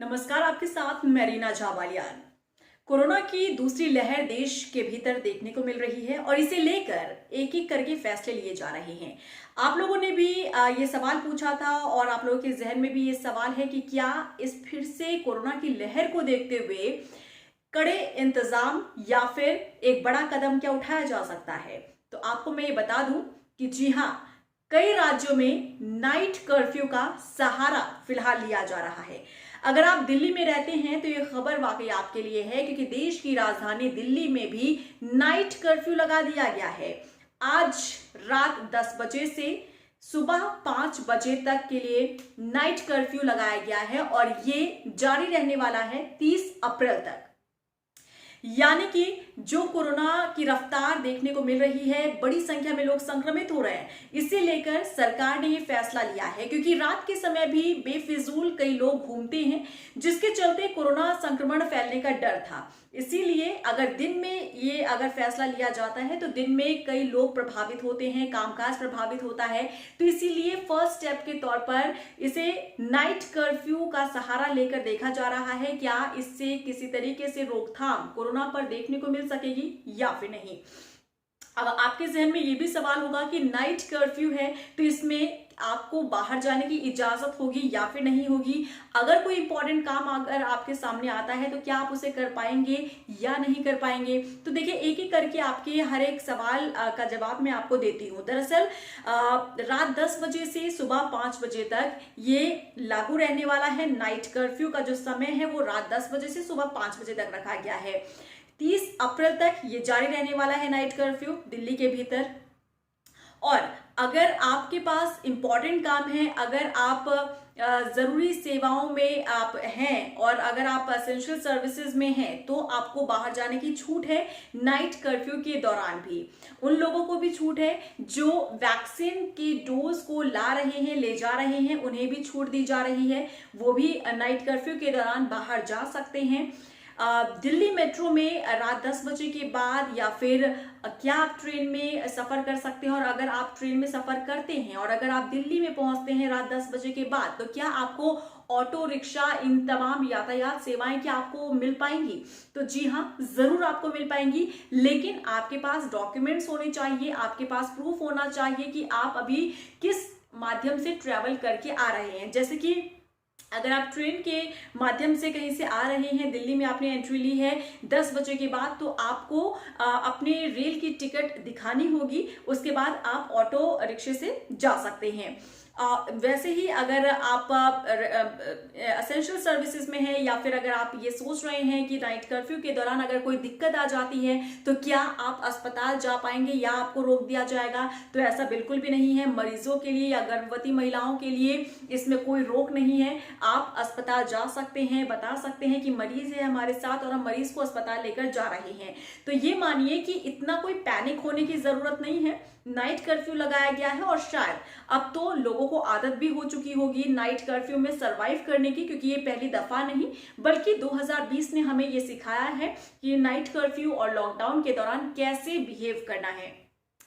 नमस्कार, आपके साथ मैं रीना झावालियान। कोरोना की दूसरी लहर देश के भीतर देखने को मिल रही है और इसे लेकर एक एक करके फैसले लिए जा रहे हैं। आप लोगों ने भी ये सवाल पूछा था और आप लोगों के जहन में भी ये सवाल है कि क्या इस फिर से कोरोना की लहर को देखते हुए कड़े इंतजाम या फिर एक बड़ा कदम क्या उठाया जा सकता है। तो आपको मैं ये बता दूं कि जी हाँ, कई राज्यों में नाइट कर्फ्यू का सहारा फिलहाल लिया जा रहा है। अगर आप दिल्ली में रहते हैं तो ये खबर वाकई आपके लिए है, क्योंकि देश की राजधानी दिल्ली में भी नाइट कर्फ्यू लगा दिया गया है। आज रात 10 बजे से सुबह 5 बजे तक के लिए नाइट कर्फ्यू लगाया गया है और ये जारी रहने वाला है 30 अप्रैल तक। यानी कि जो कोरोना की रफ्तार देखने को मिल रही है, बड़ी संख्या में लोग संक्रमित हो रहे हैं, इसे लेकर सरकार ने ये फैसला लिया है। क्योंकि रात के समय भी बेफिजूल कई लोग घूमते हैं, जिसके चलते कोरोना संक्रमण फैलने का डर था। इसीलिए अगर दिन में ये अगर फैसला लिया जाता है तो दिन में कई लोग प्रभावित होते हैं, कामकाज प्रभावित होता है। तो इसीलिए फर्स्ट स्टेप के तौर पर इसे नाइट कर्फ्यू का सहारा लेकर देखा जा रहा है, क्या इससे किसी तरीके से रोकथाम कोरोना पर देखने को मिल सकेगी या फिर नहीं। अब आपके जहन में ये भी सवाल होगा कि नाइट कर्फ्यू है तो इसमें आपको बाहर जाने की इजाजत होगी या फिर नहीं होगी। अगर कोई इंपॉर्टेंट काम अगर आपके सामने आता है तो क्या आप उसे कर पाएंगे या नहीं कर पाएंगे। तो देखिए, एक एक करके आपके हर एक सवाल का जवाब मैं आपको देती हूँ। दरअसल रात 10 बजे से सुबह 5 बजे तक ये लागू रहने वाला है। नाइट कर्फ्यू का जो समय है वो रात 10 बजे से सुबह 5 बजे तक रखा गया है। 30 अप्रैल तक ये जारी रहने वाला है नाइट कर्फ्यू दिल्ली के भीतर। और अगर आपके पास इंपॉर्टेंट काम है, अगर आप जरूरी सेवाओं में आप हैं और अगर आप एसेंशियल सर्विसेज में हैं तो आपको बाहर जाने की छूट है। नाइट कर्फ्यू के दौरान भी उन लोगों को भी छूट है जो वैक्सीन की डोज को ला रहे हैं, ले जा रहे हैं, उन्हें भी छूट दी जा रही है। वो भी नाइट कर्फ्यू के दौरान बाहर जा सकते हैं। दिल्ली मेट्रो में रात 10 बजे के बाद या फिर क्या आप ट्रेन में सफर कर सकते हैं। और अगर आप ट्रेन में सफर करते हैं और अगर आप दिल्ली में पहुंचते हैं रात 10 बजे के बाद, तो क्या आपको ऑटो रिक्शा, इन तमाम यातायात सेवाएं क्या आपको मिल पाएंगी। तो जी हाँ, जरूर आपको मिल पाएंगी, लेकिन आपके पास डॉक्यूमेंट्स होने चाहिए, आपके पास प्रूफ होना चाहिए कि आप अभी किस माध्यम से ट्रेवल करके आ रहे हैं। जैसे कि अगर आप ट्रेन के माध्यम से कहीं से आ रहे हैं, दिल्ली में आपने एंट्री ली है 10 बजे के बाद, तो आपको अपने रेल की टिकट दिखानी होगी। उसके बाद आप ऑटो रिक्शे से जा सकते हैं। वैसे ही अगर आप एसेंशियल सर्विसेज में हैं या फिर अगर आप ये सोच रहे हैं कि नाइट कर्फ्यू के दौरान अगर कोई दिक्कत आ जाती है तो क्या आप अस्पताल जा पाएंगे या आपको रोक दिया जाएगा, तो ऐसा बिल्कुल भी नहीं है। मरीजों के लिए या गर्भवती महिलाओं के लिए इसमें कोई रोक नहीं है। आप अस्पताल जा सकते हैं, बता सकते हैं कि मरीज है हमारे साथ और हम मरीज को अस्पताल लेकर जा रहे हैं। तो ये मानिए कि इतना कोई पैनिक होने की जरूरत नहीं है। नाइट कर्फ्यू लगाया गया है और शायद अब तो लोगों को आदत भी हो चुकी होगी नाइट कर्फ्यू में सरवाइव करने की, क्योंकि ये पहली दफा नहीं बल्कि 2020 ने हमें ये सिखाया है कि नाइट कर्फ्यू और लॉकडाउन के दौरान कैसे बिहेव करना है,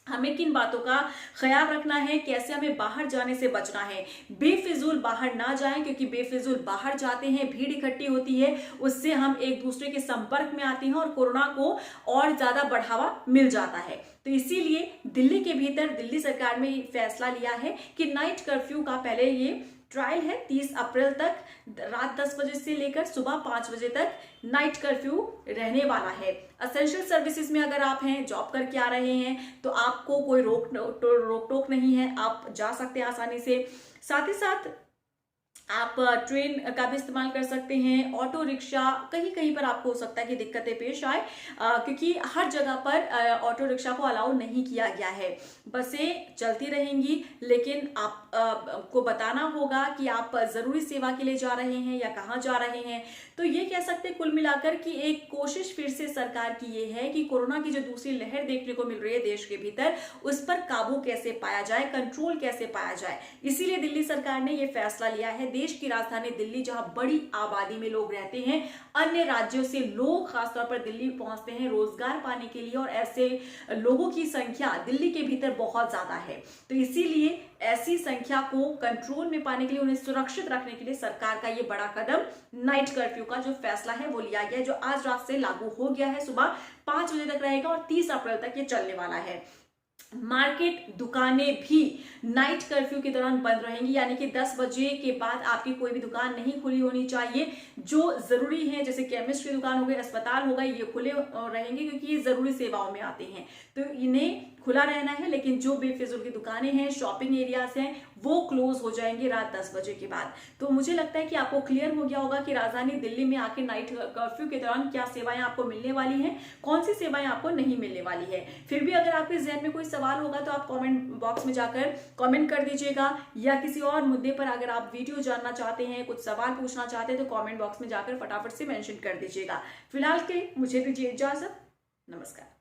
हमें किन बातों का ख्याल रखना है, कैसे हमें बाहर जाने से बचना है। बेफिजूल बाहर ना जाएं, क्योंकि बेफिजूल बाहर जाते हैं, भीड़ इकट्ठी होती है, उससे हम एक दूसरे के संपर्क में आते हैं और कोरोना को और ज्यादा बढ़ावा मिल जाता है। तो इसीलिए दिल्ली के भीतर दिल्ली सरकार ने फैसला लिया है कि नाइट कर्फ्यू का पहले ये ट्रायल है 30 अप्रैल तक रात 10 बजे से लेकर सुबह 5 बजे तक नाइट कर्फ्यू रहने वाला है। एसेंशियल सर्विसेज में अगर आप हैं, जॉब करके आ रहे हैं, तो आपको कोई रोक टोक नहीं है, आप जा सकते हैं आसानी से। साथ ही साथ आप ट्रेन का भी इस्तेमाल कर सकते हैं, ऑटो रिक्शा। कहीं कहीं पर आपको हो सकता है कि दिक्कतें पेश आए, क्योंकि हर जगह पर ऑटो रिक्शा को अलाउ नहीं किया गया है। बसें चलती रहेंगी, लेकिन आप को बताना होगा कि आप जरूरी सेवा के लिए जा रहे हैं या कहाँ जा रहे हैं। तो ये कह सकते हैं कुल मिलाकर कि एक कोशिश फिर से सरकार की ये है कि कोरोना की जो दूसरी लहर देखने को मिल रही है देश के भीतर, उस पर काबू कैसे पाया जाए, कंट्रोल कैसे पाया जाए। इसीलिए दिल्ली सरकार ने यह फैसला लिया है देश की राजधानी दिल्ली, जहां बड़ी आबादी में लोग रहते हैं, अन्य राज्यों से लोग खासतौर पर दिल्ली पहुंचते हैं रोजगार पाने के लिए, और ऐसे लोगों की संख्या दिल्ली के भीतर बहुत ज्यादा है। तो इसीलिए ऐसी संख्या को कंट्रोल में पाने के लिए, उन्हें सुरक्षित रखने के लिए सरकार का ये बड़ा कदम नाइट कर्फ्यू का जो फैसला है वो लिया गया है, जो आज रात से लागू हो गया है। सुबह 5 बजे तक रहेगा और 30 अप्रैल तक ये चलने वाला है। मार्केट, दुकानें भी नाइट कर्फ्यू के दौरान बंद रहेंगी, यानी कि 10 बजे के बाद आपकी कोई भी दुकान नहीं खुली होनी चाहिए। जो जरूरी है, जैसे केमिस्ट की दुकान हो गई, अस्पताल होगा, ये खुले रहेंगे क्योंकि ये जरूरी सेवाओं में आते हैं, तो इन्हें खुला रहना है। लेकिन जो बेफिजुल की दुकानें हैं, शॉपिंग एरियाज हैं, वो क्लोज हो जाएंगे रात 10 बजे के बाद। तो मुझे लगता है कि आपको क्लियर हो गया होगा कि राजधानी दिल्ली में आके नाइट कर्फ्यू के दौरान क्या सेवाएं आपको मिलने वाली हैं, कौन सी सेवाएं आपको नहीं मिलने वाली है। फिर भी अगर आपके जहन में कोई सवाल होगा तो आप कमेंट बॉक्स में जाकर कमेंट कर दीजिएगा, या किसी और मुद्दे पर अगर आप वीडियो जानना चाहते हैं, कुछ सवाल पूछना चाहते हैं, तो कमेंट बॉक्स में जाकर फटाफट से मेंशन कर दीजिएगा। फिलहाल के लिए मुझे दीजिए इजाजत। नमस्कार।